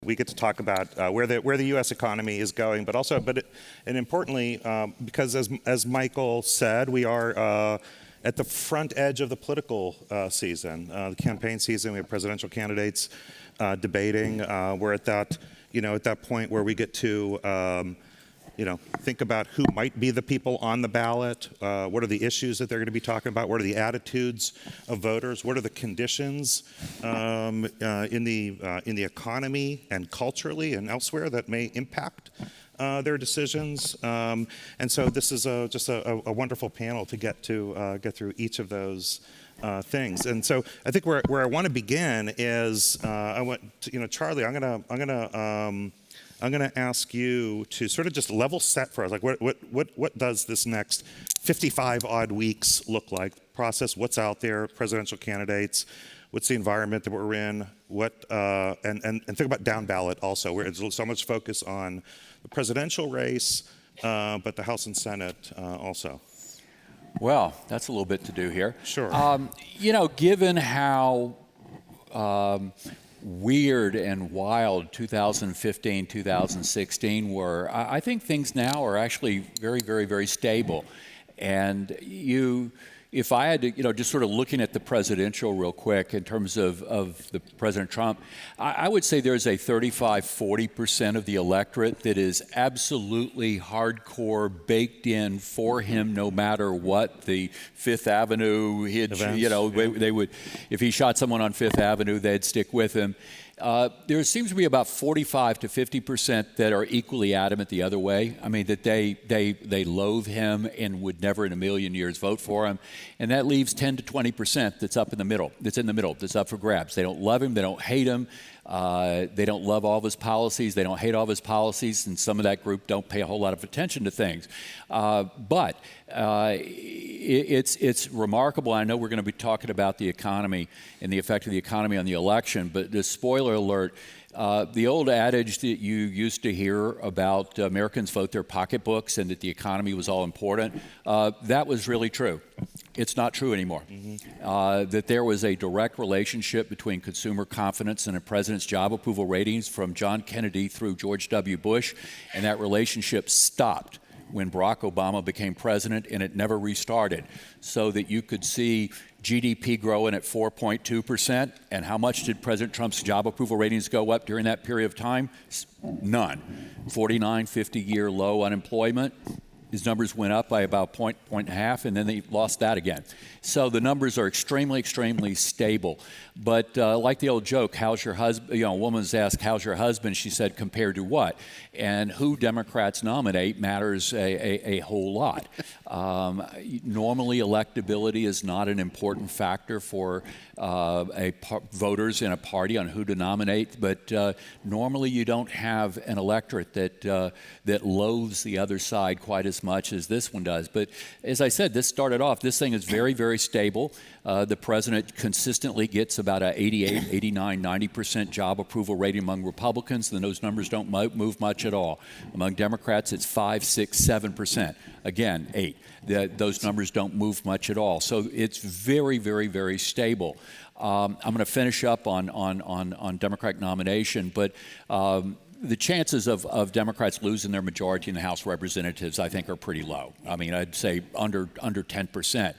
We get to talk about where the U.S. economy is going, but also, and importantly, because as Michael said, we are at the front edge of the political season, the campaign season. We have presidential candidates debating. We're at that, at that point where we get to, think about who might be the people on the ballot. What are the issues that they're going to be talking about? What are the attitudes of voters? What are the conditions in the economy and culturally and elsewhere that may impact their decisions? And so this is just a wonderful panel to get through each of those things. And so I think where I want to begin is Charlie, I'm going to ask you to sort of just level set for us. Like, what does this next 55 odd weeks look like? Process what's out there, presidential candidates, what's the environment that we're in, and think about down ballot also, where there's so much focus on the presidential race, but the House and Senate also. Well, that's a little bit to do here. Sure. Given how weird and wild 2015, 2016 were, I think things now are actually very, very, very stable. And if I had to, just sort of looking at the presidential real quick in terms of the President Trump, I would say there's a 35-40% of the electorate that is absolutely hardcore baked in for him no matter what. The Fifth Avenue, they would, if he shot someone on Fifth Avenue, they'd stick with him. There seems to be about 45 to 50% that are equally adamant the other way. I mean, that they loathe him and would never in a million years vote for him. And that leaves 10 to 20% that's in the middle, that's up for grabs. They don't love him, they don't hate him. They don't love all of his policies. They don't hate all of his policies, and some of that group don't pay a whole lot of attention to things. But it's remarkable. I know we're going to be talking about the economy and the effect of the economy on the election, but the spoiler alert, the old adage that you used to hear about Americans vote their pocketbooks and that the economy was all important, that was really true. It's not true anymore. Mm-hmm. That there was a direct relationship between consumer confidence and a president's job approval ratings from John Kennedy through George W. Bush, and that relationship stopped when Barack Obama became president, and it never restarted. So that you could see GDP growing at 4.2%, and how much did President Trump's job approval ratings go up during that period of time? None. 49, 50-year low unemployment. His numbers went up by about point and a half, and then they lost that again. So the numbers are extremely, extremely stable. But like the old joke, how's your husband? A woman's asked, how's your husband? She said, compared to what? And who Democrats nominate matters a whole lot. Normally, electability is not an important factor for voters in a party on who to nominate, but normally you don't have an electorate that loathes the other side quite as much as this one does. But as I said, this thing is very, very stable. The president consistently gets about an 88, 89, 90% job approval rating among Republicans, and those numbers don't move much at all. Among Democrats, it's 5, 6, 7%. Again, 8. Those numbers don't move much at all. So it's very, very, very stable. I'm going to finish up on Democratic nomination, but the chances of Democrats losing their majority in the House of Representatives, I think, are pretty low. I mean, I'd say under 10%.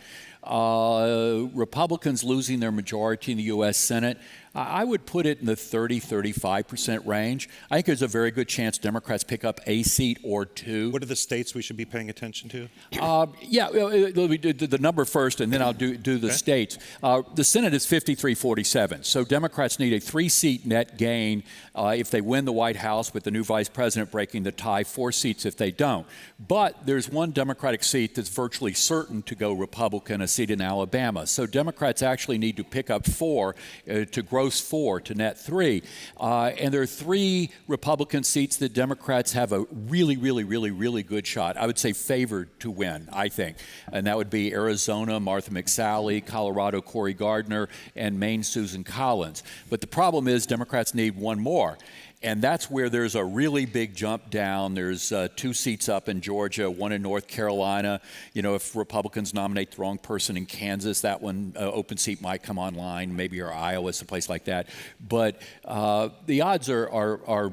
Republicans losing their majority in the U.S. Senate, I would put it in the 30-35% range. I think there's a very good chance Democrats pick up a seat or two. What are the states we should be paying attention to? Let me do the number first, and then I'll do the states. The Senate is 53-47, so Democrats need a 3-seat net gain if they win the White House, with the new vice president breaking the tie, 4 seats if they don't. But there's one Democratic seat that's virtually certain to go Republican, a seat in Alabama. So Democrats actually need to pick up 4 to gross 4 to net 3. And there are 3 Republican seats that Democrats have a really, really, really, really good shot, I would say favored to win, I think. And that would be Arizona, Martha McSally, Colorado, Cory Gardner, and Maine, Susan Collins. But the problem is Democrats need one more. And that's where there's a really big jump down. There's 2 seats up in Georgia, 1 in North Carolina. You know, if Republicans nominate the wrong person in Kansas, that one open seat might come online, maybe or Iowa, someplace like that. But the odds are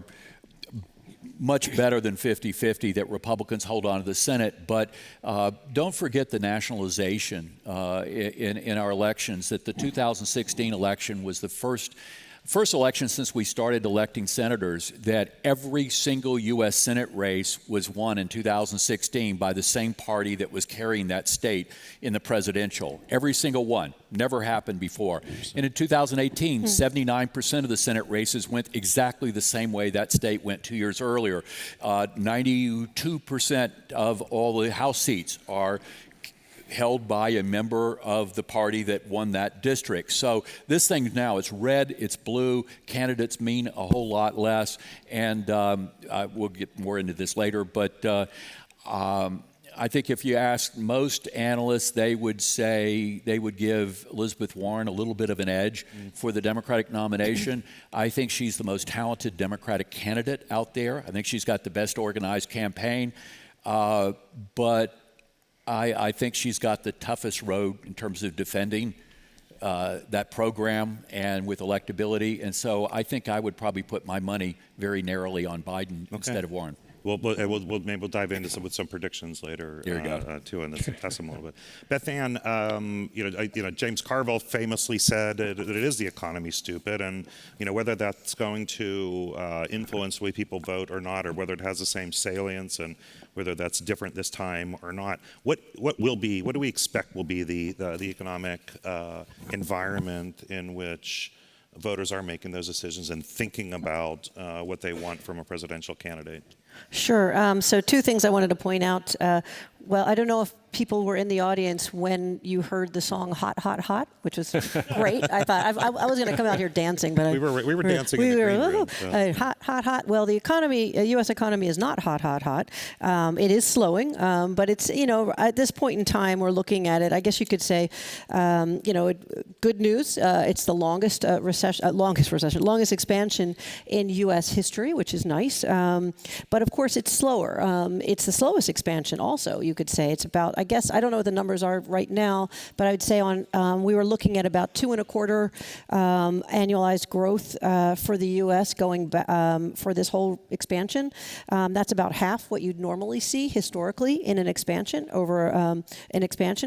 much better than 50-50 that Republicans hold on to the Senate. But don't forget the nationalization in our elections, that the 2016 election was the first election since we started electing senators that every single U.S. Senate race was won in 2016 by the same party that was carrying that state in the presidential. Every single one. Never happened before. And in 2018, 79% of the Senate races went exactly the same way that state went 2 years earlier. 92% of all the House seats are held by a member of the party that won that district. So this thing now, it's red, it's blue, candidates mean a whole lot less, and we'll get more into this later, but I think if you ask most analysts, they would say they would give Elizabeth Warren a little bit of an edge for the Democratic nomination. I think she's the most talented Democratic candidate out there. I think she's got the best organized campaign, but I think she's got the toughest road in terms of defending that program and with electability. And so I think I would probably put my money very narrowly on Biden instead of Warren. Maybe we'll dive into some predictions later too in this test them a little bit. Beth Ann, James Carville famously said that it is the economy, stupid, and whether that's going to influence the way people vote or not, or whether it has the same salience and whether that's different this time or not. What do we expect will be the economic environment in which voters are making those decisions and thinking about what they want from a presidential candidate? Sure. So 2 things I wanted to point out. Well, I don't know if people were in the audience when you heard the song "Hot, Hot, Hot," which was great. I thought I was going to come out here dancing, but we were dancing in the green room. Hot, hot, hot. Well, the economy, U.S. economy, is not hot, hot, hot. It is slowing, but it's at this point in time we're looking at it. I guess you could say, good news. It's the longest longest expansion in U.S. history, which is nice. But of course, it's slower. It's the slowest expansion, also. You could say it's about. I guess I don't know what the numbers are right now, but I would say we were looking at about 2.25 annualized growth for the U.S. going for this whole expansion. That's about half what you'd normally see historically in an expansion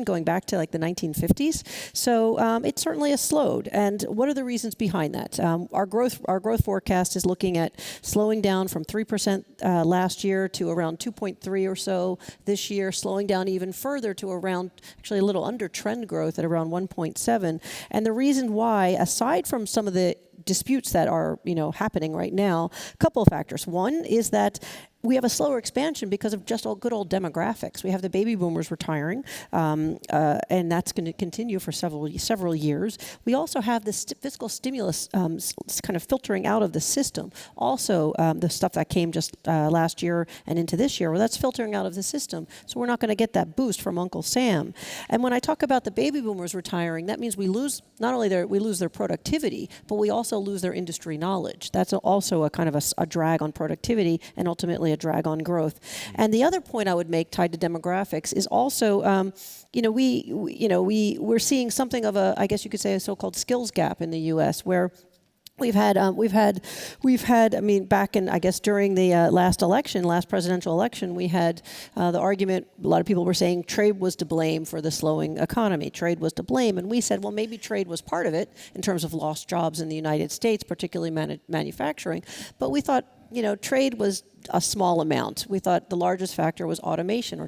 going back to like the 1950s. So it certainly has slowed. And what are the reasons behind that? Our growth forecast is looking at slowing down from 3% last year to around 2.3 or so this year, slowing down even further to around, actually a little under trend growth at around 1.7. And the reason why, aside from some of the disputes that are happening right now, a couple of factors. One is that we have a slower expansion because of just good old demographics. We have the baby boomers retiring, and that's going to continue for several years. We also have this fiscal stimulus kind of filtering out of the system. Also, the stuff that came just last year and into this year, well, that's filtering out of the system. So we're not going to get that boost from Uncle Sam. And when I talk about the baby boomers retiring, that means we lose not only their productivity, but we also lose their industry knowledge. That's also a kind of a drag on productivity and ultimately a drag on growth. And the other point I would make tied to demographics is also, we're seeing something of a, I guess you could say, a so-called skills gap in the U.S. where We've had, I mean, back in, I guess, during the last presidential election, we had the argument, a lot of people were saying trade was to blame for the slowing economy. Trade was to blame. And we said, well, maybe trade was part of it in terms of lost jobs in the United States, particularly manufacturing. But we thought, trade was a small amount. We thought the largest factor was automation or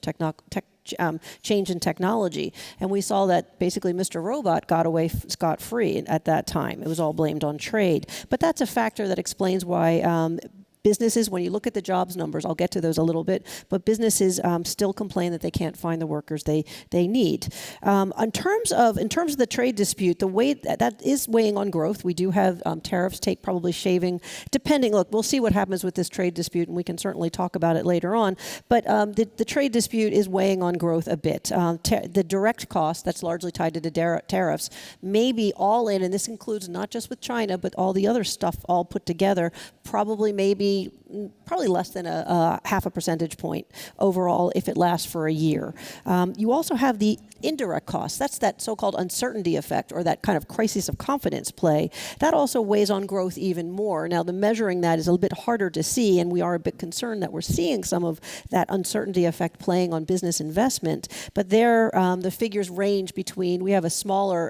change in technology. And we saw that basically Mr. Robot got away scot-free at that time. It was all blamed on trade. But that's a factor that explains why businesses, when you look at the jobs numbers, I'll get to those a little bit, but businesses still complain that they can't find the workers they need. In terms of the trade dispute, the way that is weighing on growth. We do have tariffs probably shaving, depending. Look, we'll see what happens with this trade dispute, and we can certainly talk about it later on. But the trade dispute is weighing on growth a bit. The direct cost that's largely tied to the tariffs may be all in, and this includes not just with China, but all the other stuff all put together, probably less than a half a percentage point overall if it lasts for a year. You also have the indirect costs. That's that so-called uncertainty effect, or that kind of crisis of confidence play. That also weighs on growth even more. Now, the measuring that is a little bit harder to see, and we are a bit concerned that we're seeing some of that uncertainty effect playing on business investment. But there, the figures range between, we have a smaller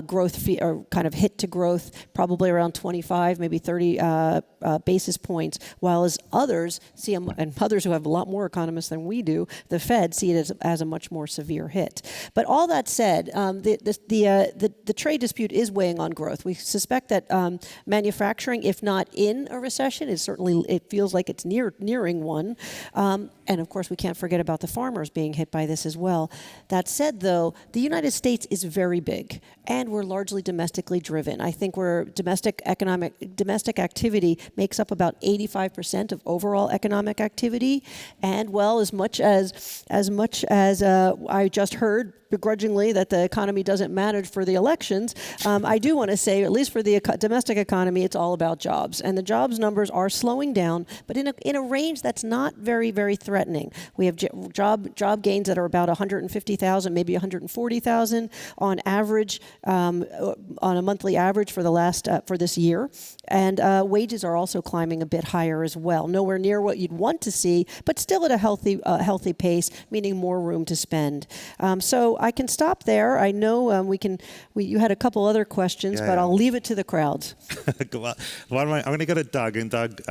growth fee, or kind of hit to growth, probably around 25, maybe 30 basis points, while as others see, and others who have a lot more economists than we do, the Fed see it as a much more severe hit. But all that said, the trade dispute is weighing on growth. We suspect that manufacturing, if not in a recession, it feels like it's nearing one. And of course, we can't forget about the farmers being hit by this as well. That said, though, the United States is very big, and we're largely domestically driven. I think domestic activity makes up about 85% of overall economic activity, and well, as much as I just heard begrudgingly that the economy doesn't matter for the elections, I do want to say, at least for the domestic economy, it's all about jobs. And the jobs numbers are slowing down, but in a range that's not very, very threatening. We have job gains that are about 150,000, maybe 140,000 on average, on a monthly average for this year. And wages are also climbing a bit higher as well. Nowhere near what you'd want to see, but still at a healthy pace, meaning more room to spend. So I can stop there. I know you had a couple other questions, but I'll leave it to the crowds. Well, I'm going to go to Doug, and Doug,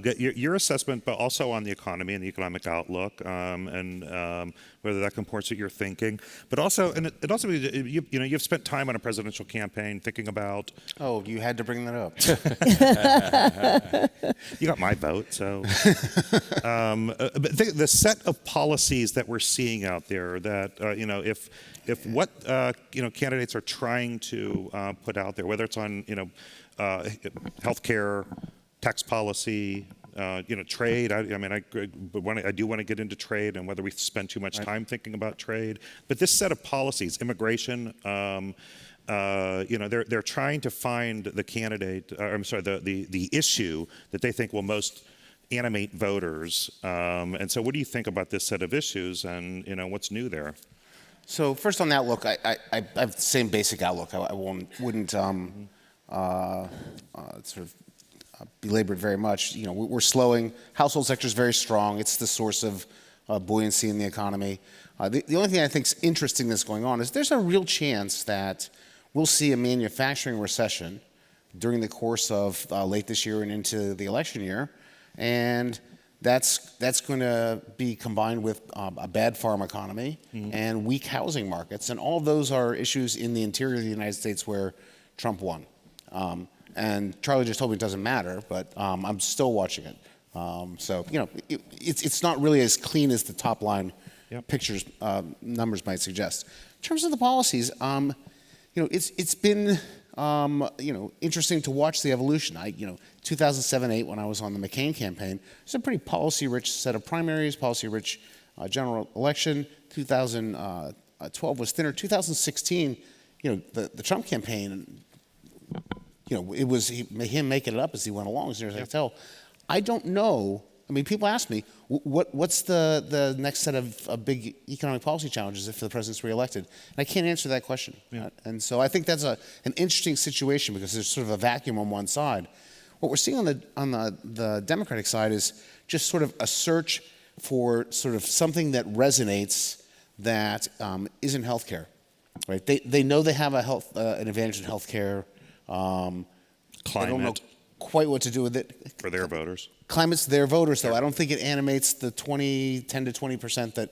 get your assessment, but also on the economy and the economic outlook, and whether that comports with your thinking. But also, and it also, you've spent time on a presidential campaign thinking about. Oh, you had to bring that up. You got my vote, so. But the set of policies that we're seeing out there, that if what candidates are trying to put out there, whether it's on healthcare, tax policy, trade. I do want to get into trade, and whether we spend too much time thinking about trade. But this set of policies, immigration. They're trying to find the candidate. The issue that they think will most animate voters. And so, what do you think about this set of issues, and what's new there? So first on the outlook, I have the same basic outlook. I wouldn't belabor it very much. We're slowing. Household sector is very strong. It's the source of buoyancy in the economy. The only thing I think is interesting that's going on is there's a real chance that we'll see a manufacturing recession during the course of late this year and into the election year, and that's going to be combined with a bad farm economy and weak housing markets, and all of those are issues in the interior of the United States where Trump won. And Charlie just told me it doesn't matter, but I'm still watching it. It's not really as clean as the top line pictures numbers might suggest. In terms of the policies, it's been interesting to watch the evolution. 2007-8, when I was on the McCain campaign, it was a pretty policy-rich set of primaries, policy-rich general election. 2012 was thinner. 2016, the Trump campaign, it was him making it up as he went along, as near as I can tell. I don't know. I mean, people ask me, what's the next set of big economic policy challenges if the president's reelected? And I can't answer that question. And so I think that's an interesting situation because there's sort of a vacuum on one side. What we're seeing on the Democratic side is just sort of a search for sort of something that resonates that isn't healthcare. Right? They know they have an advantage in healthcare. Climate. They don't know quite what to do with it. For their voters. Climate's their voters, though. I don't think it animates the 10 to 20%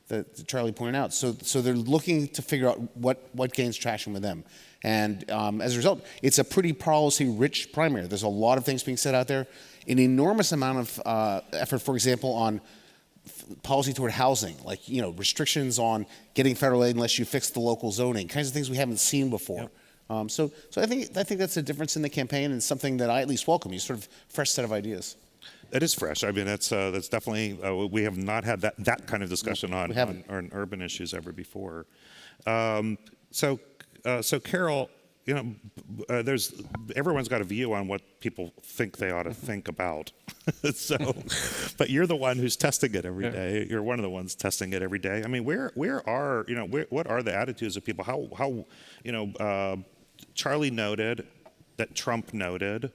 that Charlie pointed out. So they're looking to figure out what gains traction with them. And as a result, it's a pretty policy-rich primary. There's a lot of things being said out there. An enormous amount of effort, for example, on policy toward housing, like restrictions on getting federal aid unless you fix the local zoning, kinds of things we haven't seen before. Yep. So I think that's a difference in the campaign and something that I at least welcome. You sort of fresh set of ideas. It is fresh. I mean, that's definitely we have not had that kind of discussion on urban issues ever before. So Carol, everyone's got a view on what people think they ought to think about. But you're the one who's testing it every day. You're one of the ones testing it every day. I mean, what are the attitudes of people? How Charlie noted that Trump noted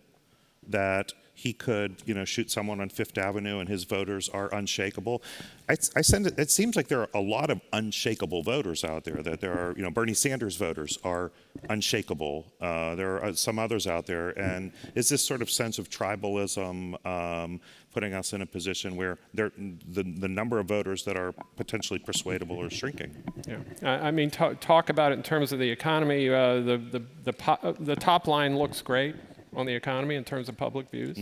that he could, shoot someone on Fifth Avenue and his voters are unshakable. It seems like there are a lot of unshakable voters out there, that there are, Bernie Sanders voters are unshakable. There are some others out there. And is this sort of sense of tribalism putting us in a position where the number of voters that are potentially persuadable are shrinking? Yeah, I mean, talk about it in terms of the economy. The top line looks great on the economy in terms of public views.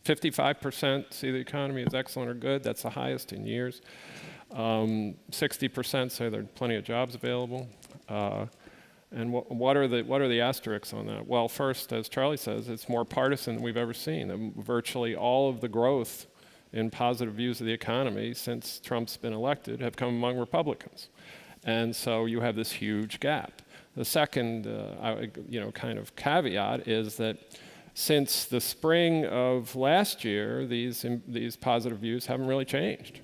55% see the economy as excellent or good. That's the highest in years. 60% say there are plenty of jobs available. And what are the asterisks on that? Well, first, as Charlie says, it's more partisan than we've ever seen. Virtually all of the growth in positive views of the economy since Trump's been elected have come among Republicans. And so you have this huge gap. The second, kind of caveat is that since the spring of last year, these positive views haven't really changed.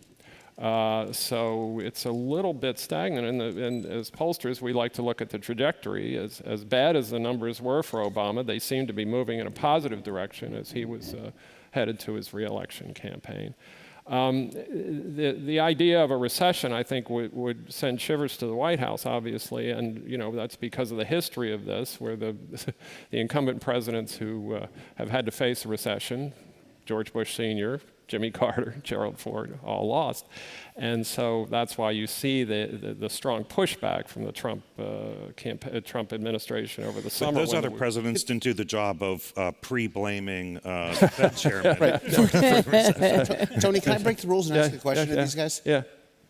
So it's a little bit stagnant. And as pollsters, we like to look at the trajectory. As bad as the numbers were for Obama, they seem to be moving in a positive direction as he was headed to his re-election campaign. The idea of a recession, I think, would send shivers to the White House, obviously, and that's because of the history of this, where the incumbent presidents who have had to face a recession, George Bush Sr., Jimmy Carter, Gerald Ford, all lost. And so that's why you see the strong pushback from the Trump administration over the summer. But those other presidents didn't do the job of pre-blaming the Fed chairman. Right. Tony, can I break the rules and ask a question to these guys? Yeah.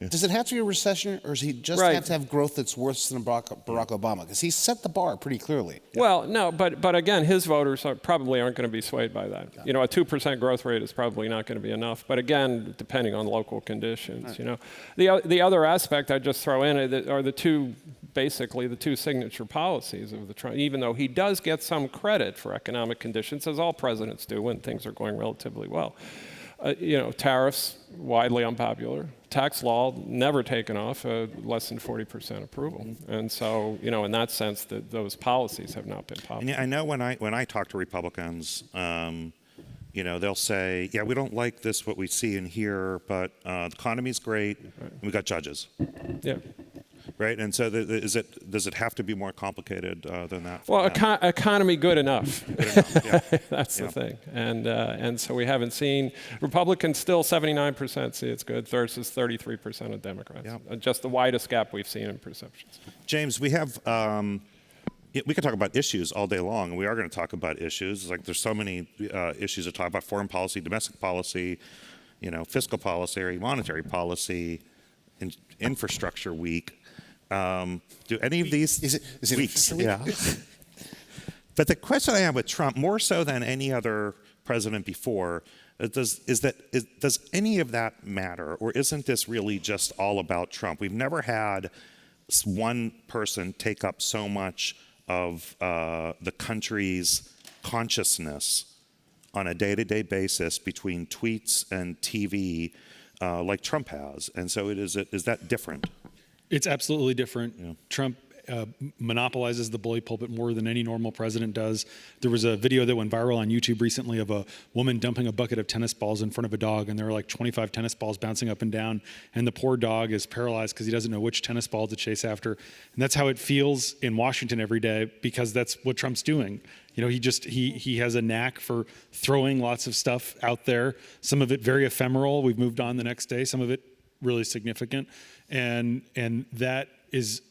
Does it have to be a recession, or does he just have to have growth that's worse than Barack Obama? Because he set the bar pretty clearly. Well, no, but again, his voters probably aren't going to be swayed by that. A 2% growth rate is probably not going to be enough. But again, depending on local conditions, The other aspect I'd just throw in are the two signature policies of the Trump. Even though he does get some credit for economic conditions, as all presidents do when things are going relatively well. Tariffs, widely unpopular. Tax law, never taken off, less than 40% approval. And so, in that sense, those policies have not been popular. And I know when I talk to Republicans, they'll say, yeah, we don't like this, what we see and hear, but the economy's great, and we got judges. Yeah. Right, and so does it have to be more complicated than that? Well, economy good enough. Yeah. That's the thing, and so we haven't seen Republicans still 79% see it's good versus 33% of Democrats. Yeah. Just the widest gap we've seen in perceptions. James, we have. We could talk about issues all day long, and we are going to talk about issues. Like there's so many issues to talk about: foreign policy, domestic policy, fiscal policy, monetary policy, infrastructure week. Do any of these is it weeks? week? Yeah. But the question I have with Trump, more so than any other president before, does any of that matter, or isn't this really just all about Trump? We've never had one person take up so much of the country's consciousness on a day-to-day basis between tweets and TV like Trump has. And so is that different? It's absolutely different. Yeah. Trump monopolizes the bully pulpit more than any normal president does. There was a video that went viral on YouTube recently of a woman dumping a bucket of tennis balls in front of a dog, and there were like 25 tennis balls bouncing up and down, and the poor dog is paralyzed because he doesn't know which tennis ball to chase after. And that's how it feels in Washington every day, because that's what Trump's doing. He has a knack for throwing lots of stuff out there, some of it very ephemeral. We've moved on the next day. Some of it really significant, and that is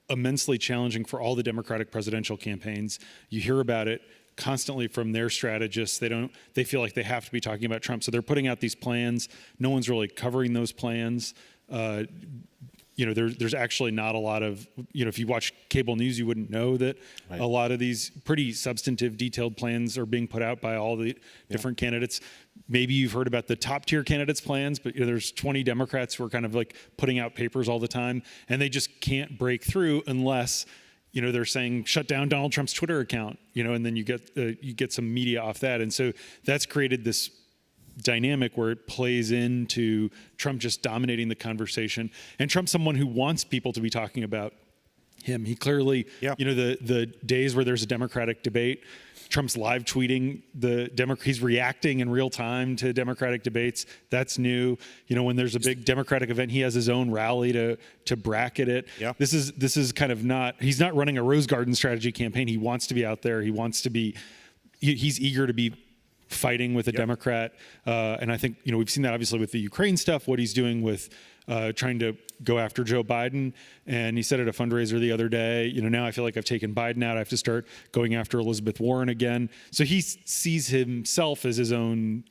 immensely challenging for all the Democratic presidential campaigns. You hear about it constantly from their strategists. They feel like they have to be talking about Trump, so they're putting out these plans. No one's really covering those plans. There's actually not a lot of, if you watch cable news, you wouldn't know that a lot of these pretty substantive, detailed plans are being put out by all the different candidates. Maybe you've heard about the top tier candidates' plans, but there's 20 Democrats who are kind of like putting out papers all the time, and they just can't break through unless they're saying shut down Donald Trump's Twitter account, and then you get some media off that, and so that's created this dynamic where it plays into Trump just dominating the conversation, and Trump's someone who wants people to be talking about him. He clearly, the days where there's a Democratic debate, Trump's live tweeting he's reacting in real time to Democratic debates. That's new. When there's a big Democratic event, he has his own rally to bracket it. Yeah. This is kind of he's not running a Rose Garden strategy campaign. He wants to be out there. He's eager to be fighting with a Democrat. And I think, we've seen that obviously with the Ukraine stuff, what he's doing with trying to go after Joe Biden. And he said at a fundraiser the other day, now I feel like I've taken Biden out. I have to start going after Elizabeth Warren again. So he sees himself as his own,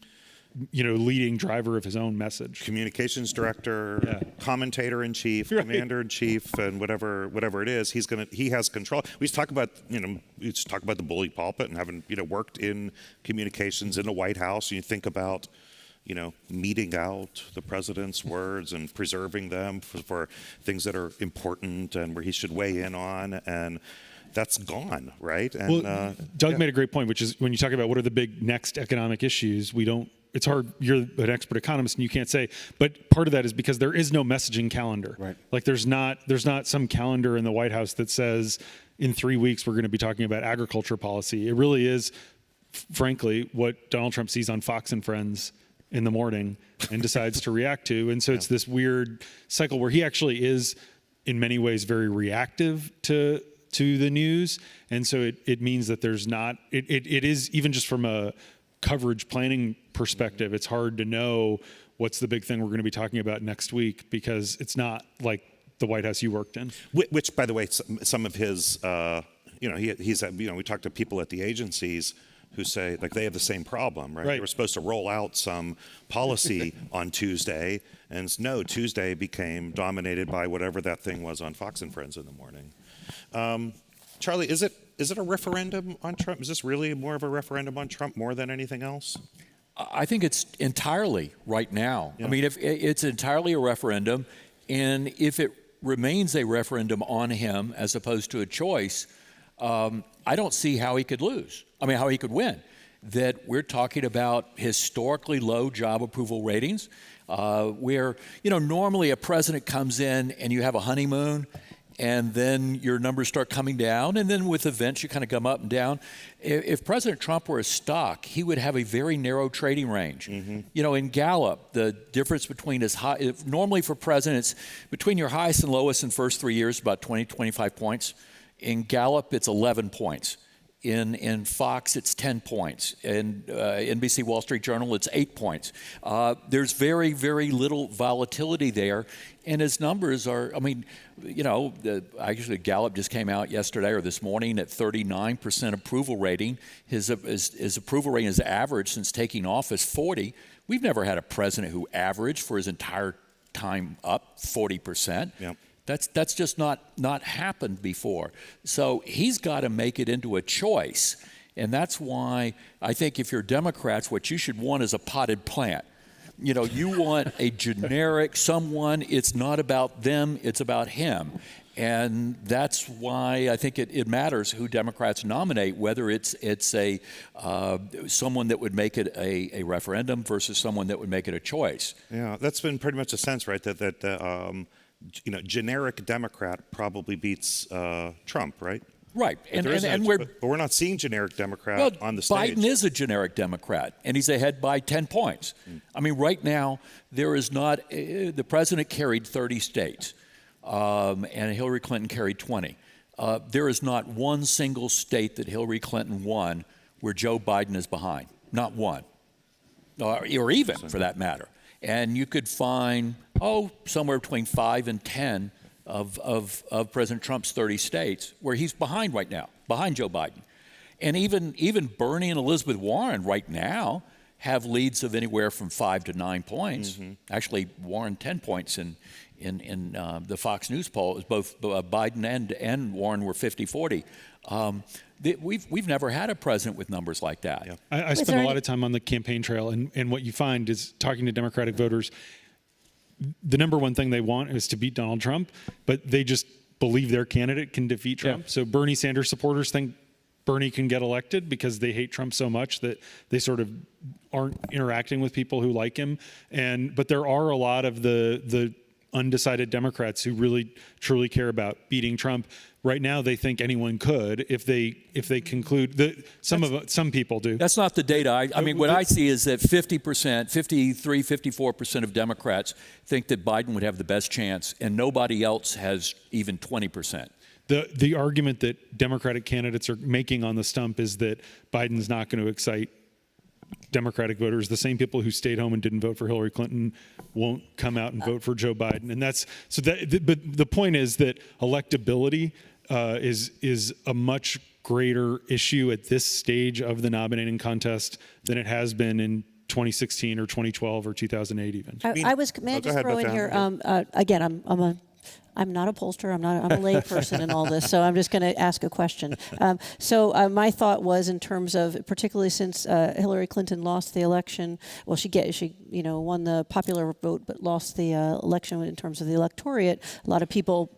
leading driver of his own message. Communications director, commentator in chief, commander in chief, and whatever it is, he has control. We talk about the bully pulpit and having worked in communications in the White House. And you think about meting out the president's words and preserving them for things that are important and where he should weigh in on, and that's gone, right? And Doug made a great point, which is when you talk about what are the big next economic issues, it's hard, you're an expert economist and you can't say, but part of that is because there is no messaging calendar. Right. Like there's not some calendar in the White House that says in 3 weeks we're going to be talking about agriculture policy. It really is, frankly, what Donald Trump sees on Fox and Friends in the morning and decides to react to. And so it's this weird cycle where he actually is in many ways very reactive to the news. And so it means that there's not, it is even just from a coverage planning perspective, it's hard to know what's the big thing we're going to be talking about next week because it's not like the White House you worked in. Which, by the way, some of his, we talked to people at the agencies who say like they have the same problem, right? They were supposed to roll out some policy on Tuesday, and no, Tuesday became dominated by whatever that thing was on Fox and Friends in the morning. Charlie, is it a referendum on Trump? Is this really more of a referendum on Trump more than anything else? I think it's entirely right now. I mean, if it's entirely a referendum, and if it remains a referendum on him as opposed to a choice, I don't see how he could lose. How he could win. That we're talking about historically low job approval ratings, where normally a president comes in and you have a honeymoon, and then your numbers start coming down, and then with events you kind of come up and down. If President Trump were a stock, he would have a very narrow trading range. Mm-hmm. In Gallup, the difference between normally for presidents, between your highest and lowest in first 3 years, about 20, 25 points. In Gallup, it's 11 points. In Fox, it's 10 points. In NBC Wall Street Journal, it's 8 points. There's very, very little volatility there. And his numbers are, actually Gallup just came out yesterday or this morning at 39% approval rating. His approval rating is average since taking office 40. We've never had a president who averaged for his entire time up 40%. Yep. That's just not happened before. So he's got to make it into a choice. And that's why I think if you're Democrats, what you should want is a potted plant. You want a generic someone. It's not about them, it's about him. And that's why I think it matters who Democrats nominate, whether it's a someone that would make it a referendum versus someone that would make it a choice. Yeah, that's been pretty much a sense, right? That generic Democrat probably beats Trump, right? Right, but we're not seeing generic Democrat on the stage. Biden is a generic Democrat, and he's ahead by 10 points. Right now there is not. The president carried 30 states, and Hillary Clinton carried 20. There is not one single state that Hillary Clinton won where Joe Biden is behind. Not one, or even for that matter. and you could find, somewhere between 5 and 10 of President Trump's 30 states where he's behind right now, behind Joe Biden. And even Bernie and Elizabeth Warren right now have leads of anywhere from 5 to 9 points. Actually, Warren 10 points in the Fox News poll. Both Biden and Warren were 50-40. We've never had a president with numbers like that. Yeah. I spend a lot of time on the campaign trail, and what you find is talking to Democratic voters, the number one thing they want is to beat Donald Trump, but they just believe their candidate can defeat Trump. Yeah. So Bernie Sanders supporters think Bernie can get elected because they hate Trump so much that they sort of aren't interacting with people who like him. But there are a lot of the undecided Democrats who really truly care about beating Trump. Right now, they think anyone could if they conclude that some people do. That's not the data. I mean, what I see is that 50%, 53, 54% of Democrats think that Biden would have the best chance, and nobody else has even 20%. The argument that Democratic candidates are making on the stump is that Biden's not going to excite Democratic voters. The same people who stayed home and didn't vote for Hillary Clinton won't come out and vote for Joe Biden. And that's so that. But the point is that electability is a much greater issue at this stage of the nominating contest than it has been in 2016 or 2012 or 2008 even. May I just throw in here, again, I'm not a pollster. I'm a lay person in all this, so I'm just going to ask a question. So my thought was, in terms of, particularly since Hillary Clinton lost the election, well, she won the popular vote, but lost the election in terms of the electorate. A lot of people,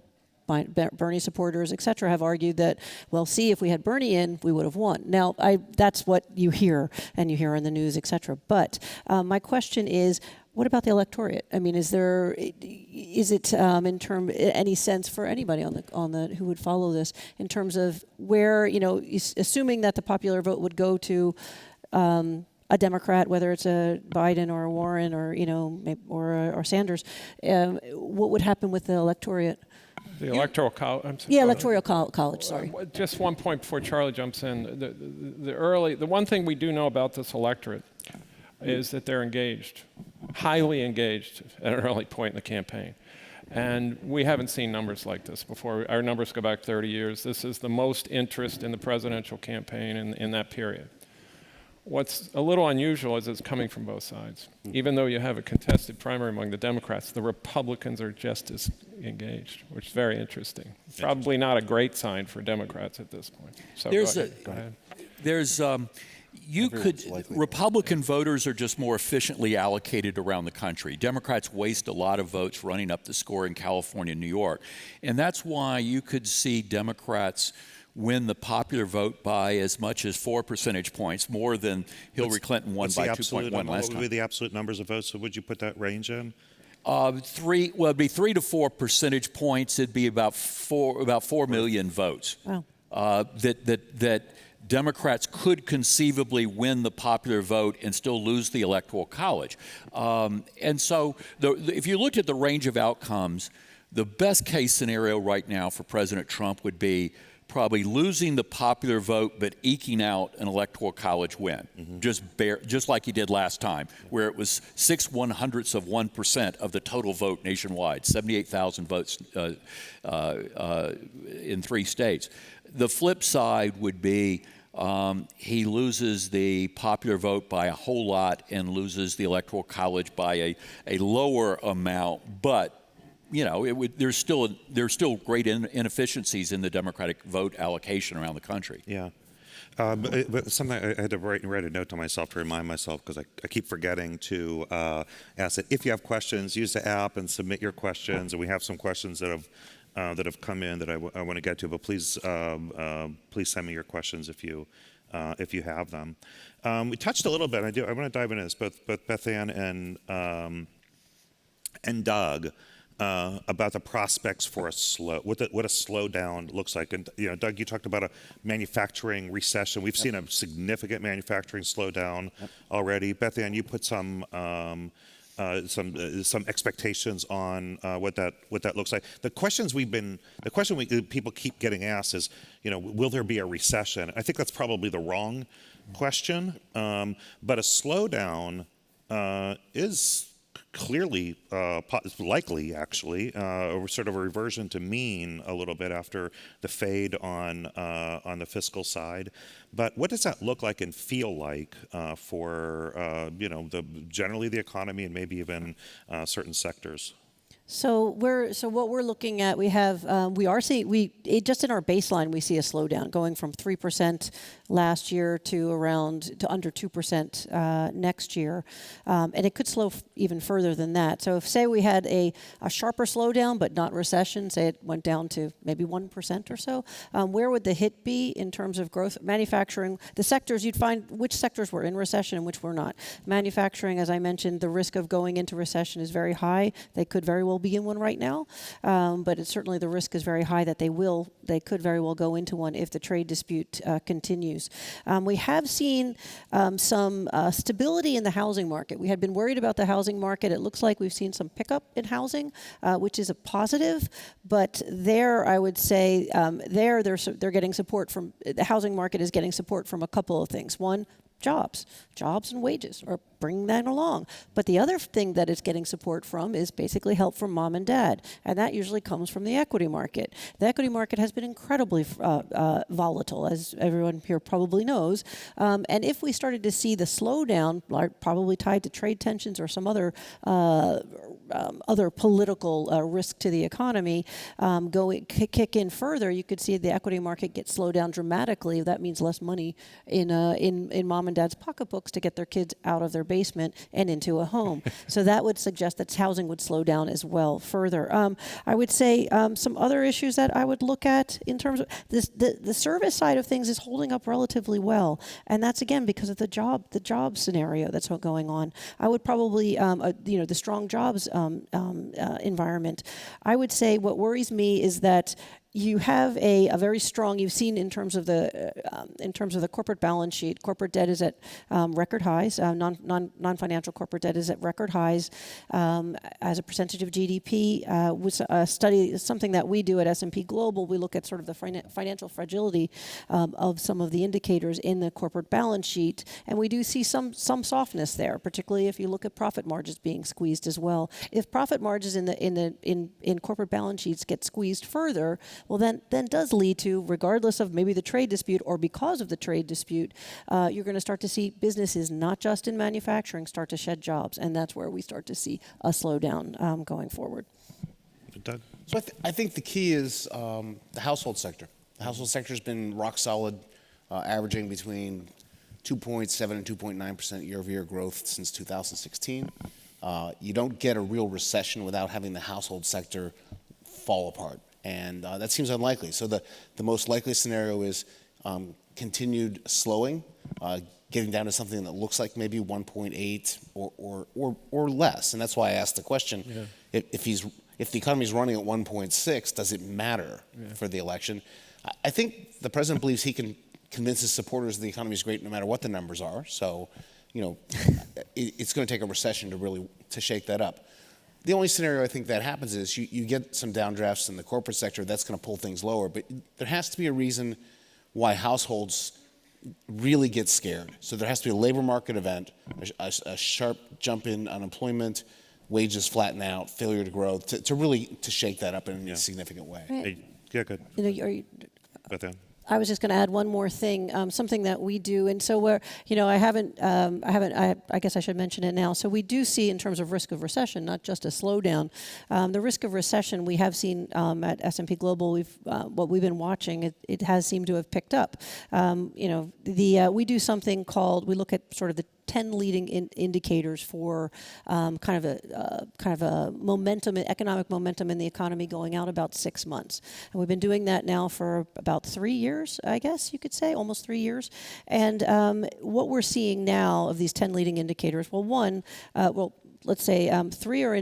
Bernie supporters, et cetera, have argued that, well, see, if we had Bernie in, we would have won. Now, that's what you hear, and you hear in the news, et cetera. But my question is, what about the electorate? I mean, is it in any sense for anybody on the who would follow this in terms of where, assuming that the popular vote would go to a Democrat, whether it's a Biden or a Warren or Sanders, what would happen with the electorate? The electoral college. Yeah, electoral college. Sorry. Just one point before Charlie jumps in. The one thing we do know about this electorate is that they're engaged, highly engaged at an early point in the campaign. And we haven't seen numbers like this before. Our numbers go back 30 years. This is the most interest in the presidential campaign in that period. What's a little unusual is it's coming from both sides. Even though you have a contested primary among the Democrats, the Republicans are just as engaged, which is very interesting. Probably not a great sign for Democrats at this point. So go ahead. Republican voters are just more efficiently allocated around the country. Democrats waste a lot of votes running up the score in California and New York. And that's why you could see Democrats win the popular vote by as much as 4 percentage points, more than Hillary Clinton won by 2.1 last What would time. be the absolute numbers of votes? So would you put that range in? It'd be 3 to 4 percentage points. It'd be about 4 million votes. Wow. That Democrats could conceivably win the popular vote and still lose the Electoral College. And so if you looked at the range of outcomes, the best case scenario right now for President Trump would be probably losing the popular vote but eking out an Electoral College win, just like he did last time, where it was 0.06% of the total vote nationwide, 78,000 votes in 3 states. The flip side would be he loses the popular vote by a whole lot and loses the Electoral College by a lower amount, but there's still great inefficiencies in the Democratic vote allocation around the country. Yeah. But something I had to write a note to myself to remind myself, because I keep forgetting to ask that if you have questions, use the app and submit your questions. And we have some questions that have come in that I want to get to. But please send me your questions if you have them. We touched a little bit. I want to dive into this. Both Beth Ann and Doug. About the prospects for what a slowdown looks like. And Doug, you talked about a manufacturing recession. We've seen a significant manufacturing slowdown already. Beth Ann, you put some expectations on what that looks like. The question people keep getting asked is, will there be a recession? I think that's probably the wrong question. But a slowdown is clearly, likely actually, sort of a reversion to mean a little bit after the fade on the fiscal side. But what does that look like and feel like for generally the economy and maybe even certain sectors? So what we're looking at, we are seeing just in our baseline we see a slowdown going from 3% last year to under 2% next year, and it could slow even further than that. So if say we had a sharper slowdown but not recession, say it went down to maybe 1% or so, where would the hit be in terms of growth? Manufacturing, the sectors you'd find which sectors were in recession and which were not. Manufacturing, as I mentioned, the risk of going into recession is very high. They could very well be in one right now, but it's certainly the risk is very high that they could very well go into one if the trade dispute continues. We have seen some stability in the housing market. We had been worried about the housing market. It looks like we've seen some pickup in housing, which is a positive. But there, I would say, they're getting support from the housing market is getting support from a couple of things. One, jobs and wages are bringing that along. But the other thing that it's getting support from is basically help from mom and dad, and that usually comes from the equity market. The equity market has been incredibly volatile, as everyone here probably knows, and if we started to see the slowdown, probably tied to trade tensions or some other political risk to the economy, kick in further, you could see the equity market get slowed down dramatically. That means less money in mom and dad's pocketbooks to get their kids out of their basement and into a home. So that would suggest that housing would slow down as well further. I would say some other issues that I would look at in terms of this, the service side of things is holding up relatively well, and that's again because of the job scenario that's going on. I would probably the strong jobs environment. I would say what worries me is that you have a very strong. You've seen in terms of the corporate balance sheet, corporate debt is at record highs. Non-financial corporate debt is at record highs as a percentage of GDP. Was a study, something that we do at S&P Global. We look at sort of the financial fragility of some of the indicators in the corporate balance sheet, and we do see some softness there, particularly if you look at profit margins being squeezed as well. If profit margins in corporate balance sheets get squeezed further, well, then does lead to, regardless of maybe the trade dispute or because of the trade dispute, you're going to start to see businesses, not just in manufacturing, start to shed jobs, and that's where we start to see a slowdown going forward. Doug? So I think the key is the household sector. The household sector has been rock solid, averaging between 2.7 and 2.9% year-over-year growth since 2016. You don't get a real recession without having the household sector fall apart. And that seems unlikely. So the most likely scenario is continued slowing, getting down to something that looks like maybe 1.8 or less. And that's why I asked the question: if the economy is running at 1.6, does it matter for the election? I think the president believes he can convince his supporters the economy is great no matter what the numbers are. So, it's going to take a recession to shake that up. The only scenario I think that happens is you get some downdrafts in the corporate sector. That's going to pull things lower. But there has to be a reason why households really get scared. So there has to be a labor market event, a sharp jump in unemployment, wages flatten out, failure to grow, to really shake that up in a significant way. Right. Yeah, good. Beth Ann? I was just going to add one more thing, something that we do, and so I guess I should mention it now. So we do see, in terms of risk of recession, not just a slowdown. The risk of recession we have seen at S&P Global. What we've been watching, it has seemed to have picked up. We do something called, we look at sort of the 10 leading indicators for kind of a momentum, economic momentum in the economy going out about 6 months. And we've been doing that now for about 3 years, I guess you could say, almost 3 years. And what we're seeing now of these 10 leading indicators, let's say 3 are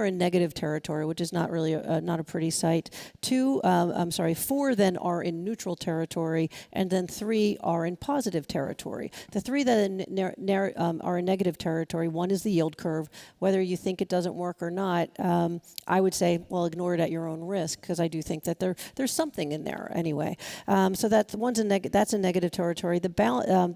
in negative territory, which is not really not a pretty sight. 4 then are in neutral territory, and then 3 are in positive territory. The 3 that are in negative territory, one is the yield curve. Whether you think it doesn't work or not, I would say, well, ignore it at your own risk, because I do think that there's something in there anyway. So that's a negative territory. The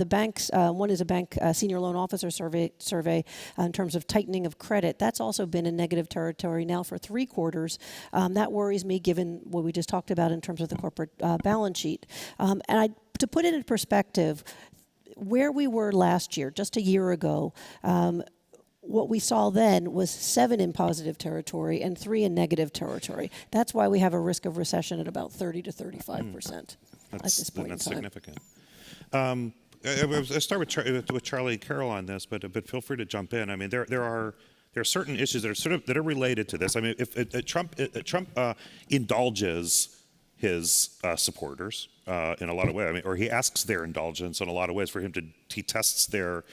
banks, one is a bank senior loan officer survey in terms of of tightening of credit, that's also been in negative territory now for 3 quarters. That worries me given what we just talked about in terms of the corporate balance sheet. To put it in perspective, where we were last year, just a year ago, what we saw then was 7 in positive territory and 3 in negative territory. That's why we have a risk of recession at about 30 to 35% at this point in That's time. significant. I'll start with Charlie and Carol on this, but feel free to jump in. I mean, there are certain issues that are related to this. I mean, if Trump indulges his supporters in a lot of ways, I mean, or he asks their indulgence in a lot of ways. He tests their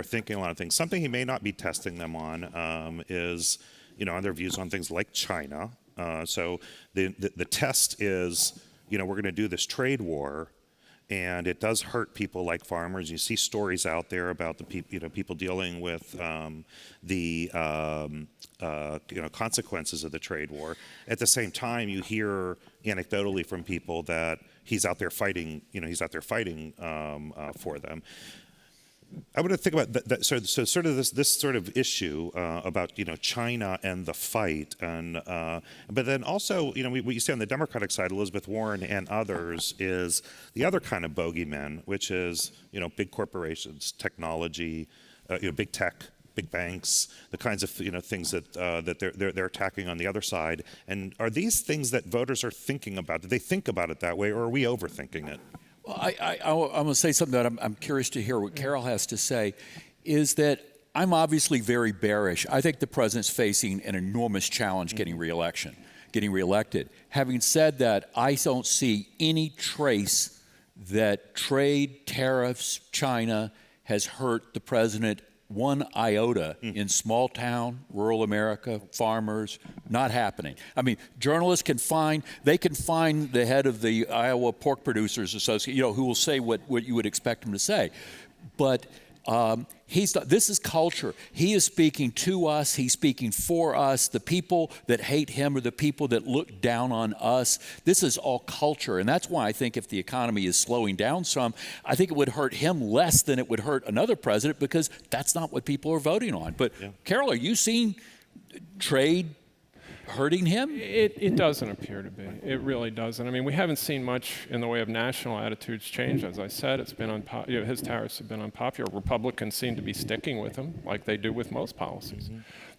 thinking on a lot of things. Something he may not be testing them on is, on their views on things like China. So the test is, we're going to do this trade war. And it does hurt people like farmers. You see stories out there about the people dealing with the consequences of the trade war. At the same time, you hear anecdotally from people that he's out there fighting. For them. I want to think about that. So sort of this sort of issue about China and the fight, and but then also what you see on the Democratic side, Elizabeth Warren and others, is the other kind of bogeyman, which is big corporations, technology, big tech, big banks, the kinds of things that they're attacking on the other side. And are these things that voters are thinking about? Do they think about it that way, or are we overthinking it? Well, I'm going to say something that I'm curious to hear what Carol has to say, is that I'm obviously very bearish. I think the president's facing an enormous challenge getting reelected. Having said that, I don't see any trace that trade, tariffs, China has hurt the president one iota in small town, rural America, farmers. Not happening. I mean, journalists can find the head of the Iowa Pork Producers Association, who will say what you would expect him to say. But this is culture. He is speaking to us. He's speaking for us. The people that hate him are the people that look down on us. This is all culture. And that's why I think if the economy is slowing down some, I think it would hurt him less than it would hurt another president, because that's not what people are voting on. But Carol, are you seeing trade hurting him? It doesn't appear to be. It really doesn't. I mean, we haven't seen much in the way of national attitudes change. As I said, it's been his tariffs have been unpopular. Republicans seem to be sticking with him, like they do with most policies.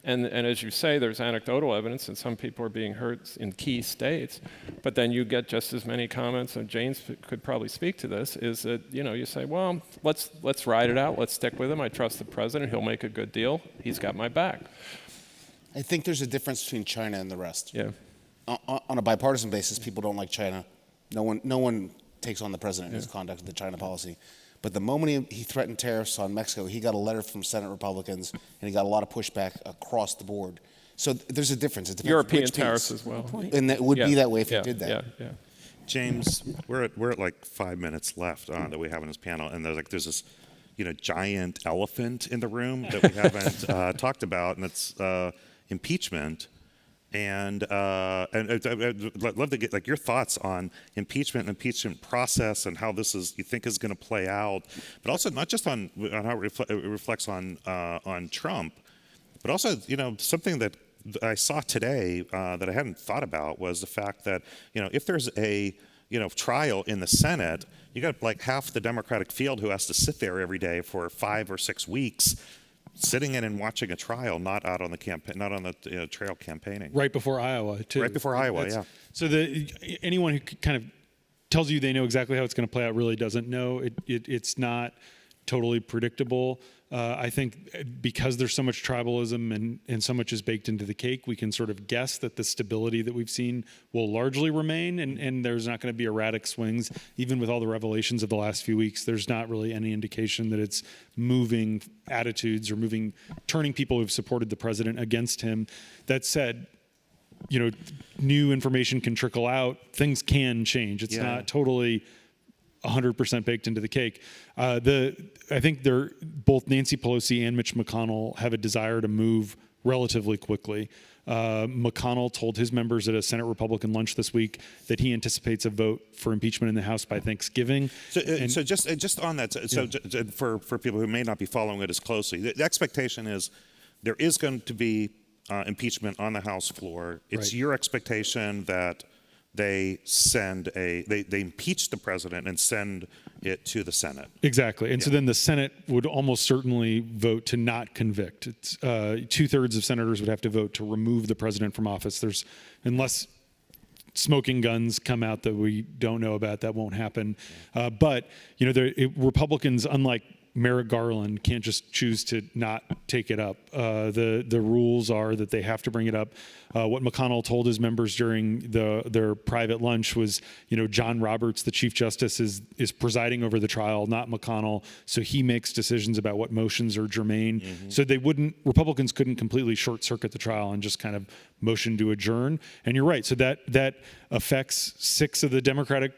And as you say, there's anecdotal evidence that some people are being hurt in key states. But then you get just as many comments, and James could probably speak to this, is that you say, well, let's ride it out. Let's stick with him. I trust the president. He'll make a good deal. He's got my back. I think there's a difference between China and the rest. Yeah. On a bipartisan basis, people don't like China. No one takes on the president in his conduct of the China policy. But the moment he threatened tariffs on Mexico, he got a letter from Senate Republicans, and he got a lot of pushback across the board. So there's a difference. It depends European which tariffs piece. as well. And that would be that way if he did that. Yeah. James, we're at like 5 minutes left that we have in this panel, and there's this giant elephant in the room that we haven't talked about, and it's impeachment. And I'd love to get your thoughts on impeachment and impeachment process, and how this you think is going to play out, but also not just on how it reflects on Trump, but also something that I saw today that I hadn't thought about was the fact that if there's a trial in the Senate, you got like half the Democratic field who has to sit there every day for 5 or 6 weeks, sitting in and watching a trial, not out on the campaign, not on the trail campaigning. Right before Iowa, too. Right before Iowa, yeah. So anyone who kind of tells you they know exactly how it's going to play out really doesn't know. It's not totally predictable. I think because there's so much tribalism and so much is baked into the cake, we can sort of guess that the stability that we've seen will largely remain, and there's not going to be erratic swings. Even with all the revelations of the last few weeks, there's not really any indication that it's moving attitudes or turning people who've supported the president against him. That said, new information can trickle out. Things can change. It's not totally 100% baked into the cake. I think both Nancy Pelosi and Mitch McConnell have a desire to move relatively quickly. McConnell told his members at a Senate Republican lunch this week that he anticipates a vote for impeachment in the House by Thanksgiving. So just on that, for people who may not be following it as closely, the expectation is there is going to be impeachment on the House floor. It's Right. your expectation that they they impeach the president and send it to the Senate. Exactly. And so then the Senate would almost certainly vote to not convict. It's 2/3 of senators would have to vote to remove the president from office. Unless smoking guns come out that we don't know about, that won't happen. But Republicans, unlike Merrick Garland, can't just choose to not take it up. The rules are that they have to bring it up. What McConnell told his members during their private lunch was, John Roberts, the Chief Justice, is presiding over the trial, not McConnell. So he makes decisions about what motions are germane. So Republicans couldn't completely short circuit the trial and just kind of motion to adjourn. And you're right. So that affects 6 of the Democratic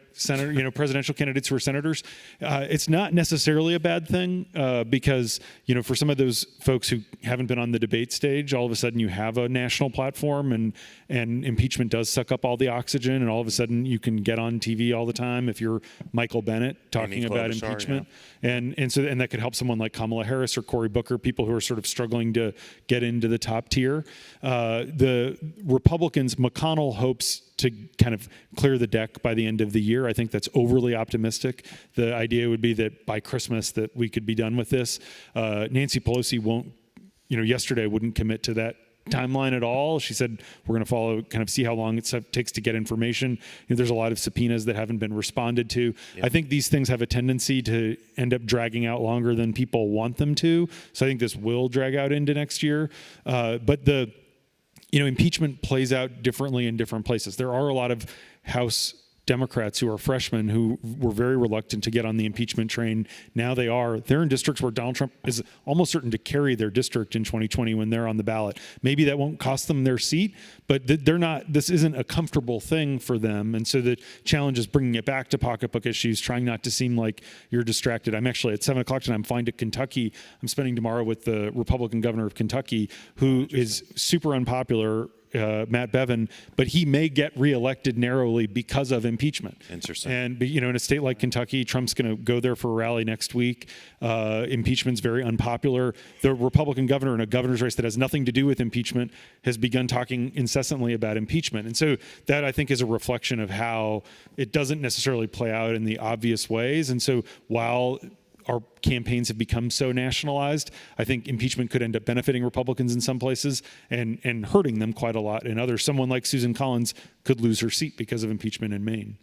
presidential candidates who are senators. It's not necessarily a bad thing because, for some of those folks who haven't been on the debate stage, all of a sudden you have a national platform and impeachment does suck up all the oxygen, and all of a sudden you can get on TV all the time if you're Michael Bennett talking about Klobuchar, impeachment. And that could help someone like Kamala Harris or Cory Booker, people who are sort of struggling to get into the top tier. The Republicans, McConnell hopes to kind of clear the deck by the end of the year. I think that's overly optimistic. The idea would be that by Christmas that we could be done with this. Nancy Pelosi yesterday wouldn't commit to that timeline at all. She said we're going to follow, kind of see how long it takes to get information. There's a lot of subpoenas that haven't been responded to. Yeah. I think these things have a tendency to end up dragging out longer than people want them to. So I think this will drag out into next year. But impeachment plays out differently in different places. There are a lot of House Democrats who are freshmen who were very reluctant to get on the impeachment train. Now they are. They're in districts where Donald Trump is almost certain to carry their district in 2020 when they're on the ballot. Maybe that won't cost them their seat, but they're not. This isn't a comfortable thing for them. And so the challenge is bringing it back to pocketbook issues, trying not to seem like you're distracted. I'm actually at 7 o'clock tonight. I'm flying to Kentucky. I'm spending tomorrow with the Republican governor of Kentucky, who is super unpopular, Matt Bevin, but he may get reelected narrowly because of impeachment. Interesting. And in a state like Kentucky, Trump's going to go there for a rally next week. Impeachment's very unpopular. The Republican governor in a governor's race that has nothing to do with impeachment has begun talking incessantly about impeachment. And so that, I think, is a reflection of how it doesn't necessarily play out in the obvious ways. And so while our campaigns have become so nationalized, I think impeachment could end up benefiting Republicans in some places and hurting them quite a lot in others. Someone like Susan Collins could lose her seat because of impeachment in Maine.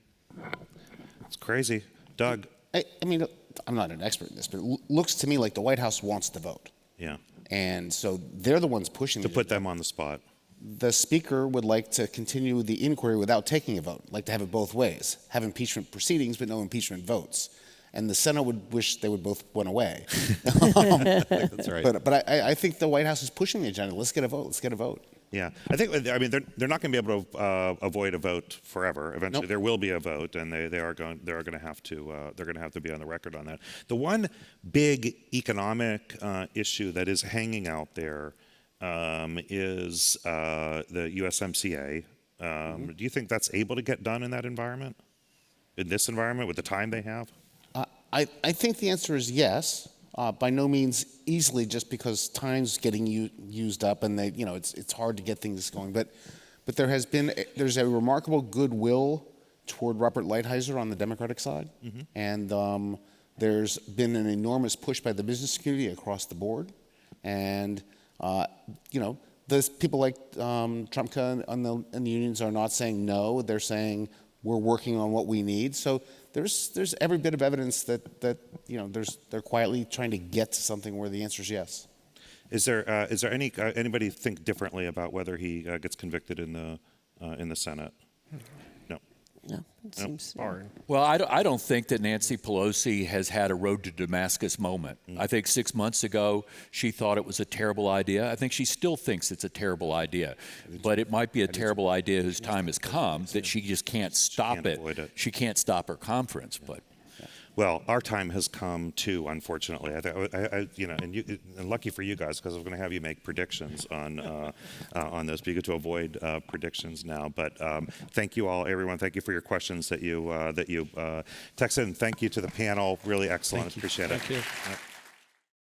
It's crazy. Doug? I mean, I'm not an expert in this, but it looks to me like the White House wants to vote. Yeah. And so they're the ones pushing To put them on the spot. The Speaker would like to continue the inquiry without taking a vote, like to have it both ways, have impeachment proceedings but no impeachment votes. And the Senate would wish they would both went away. That's right. But I think the White House is pushing the agenda. Let's get a vote. Let's get a vote. Yeah, I mean they're not going to be able to avoid a vote forever. Eventually, Nope. there will be a vote, and they are going to have to be on the record on that. The one big economic issue that is hanging out there is the USMCA. Do you think that's able to get done in that environment? In this environment, with the time they have? I think the answer is yes. By no means easily, just because time's getting used up, and it's hard to get things going. But there's a remarkable goodwill toward Robert Lighthizer on the Democratic side, and there's been an enormous push by the business community across the board, and there's people like Trumka and the unions are not saying no; they're saying we're working on what we need. So there's every bit of evidence that they're quietly trying to get to something where the answer is yes. Is there anybody think differently about whether he gets convicted in the Senate? No. No, it seems. Hard. Well, I don't think that Nancy Pelosi has had a road to Damascus moment. I think 6 months ago, she thought it was a terrible idea. I think she still thinks it's a terrible idea. But it might be a terrible idea whose time has come, that she just can't stop can't avoid it. She can't stop her conference. But Well, our time has come too, unfortunately. And lucky for you guys, because I was going to have you make predictions on this. But you get to avoid predictions now. But thank you all, everyone. Thank you for your questions that you texted. And thank you to the panel. Really excellent. Appreciate it. Thank you. Yep.